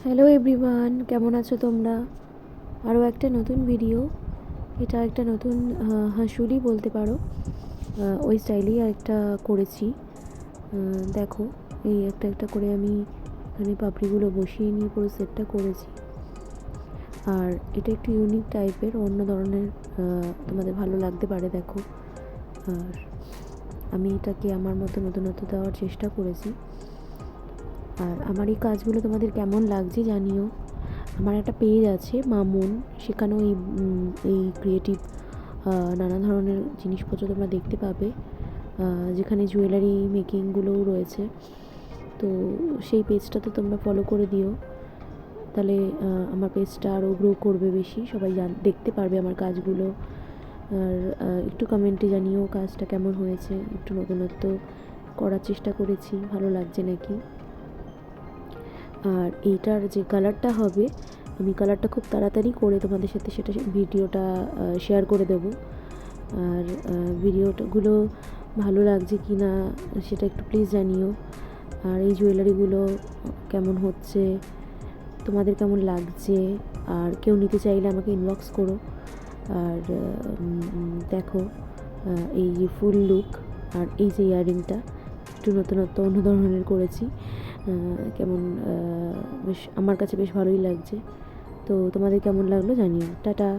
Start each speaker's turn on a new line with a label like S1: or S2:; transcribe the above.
S1: Hello everyone, কেমন আছো তোমরা? আরও একটা নতুন ভিডিও। এটা একটা নতুন হাঁসুলি বলতে পারো। ওই স্টাইলেই একটা করেছি। দেখো, এই একটা একটা করে আমি এখানে পাপড়িগুলো বসিয়ে নিয়ে পুরো সেটটা করেছি। আর এটা একটু ইউনিক টাইপের, অন্য ধরনের, তোমাদের ভালো লাগতে পারে। দেখো, আর আমি এটাকে আমার মতো নতুনত্ব দেওয়ার চেষ্টা করেছি। আর আমার এই কাজগুলো তোমাদের কেমন লাগছে জানিও। আমার একটা পেজ আছে মামুন, সেখানেও এই ক্রিয়েটিভ নানা ধরনের জিনিসপত্র তোমরা দেখতে পাবে, যেখানে জুয়েলারি মেকিংগুলোও রয়েছে। তো সেই পেজটাতে তোমরা ফলো করে দিও, তাহলে আমার পেজটা আরও গ্রো করবে বেশি, সবাই দেখতে পারবে আমার কাজগুলো। আর একটু কমেন্টে জানিও কাজটা কেমন হয়েছে, একটু নতুনত্ব করার চেষ্টা করেছি, ভালো লাগছে নাকি। আর এইটার যে কালারটা হবে, আমি কালারটা খুব তাড়াতাড়ি করে তোমাদের সাথে সেটা ভিডিওটা শেয়ার করে দেব। আর ভিডিওগুলো ভালো লাগছে কি না সেটা একটু প্লিজ জানিও। আর এই জুয়েলারিগুলো কেমন হচ্ছে, তোমাদের কেমন লাগছে, আর কেউ নিতে চাইলে আমাকে ইনবক্স করো। আর দেখো, এই যে ফুল লুক আর এই যে ইয়াররিংটা একটু নতুনত্ব অন্য ধরনের করেছি। কেমন, বেশ আমার কাছে বেশ ভালোই লাগছে। তো তোমাদের কেমন লাগলো জানিও। টাটা।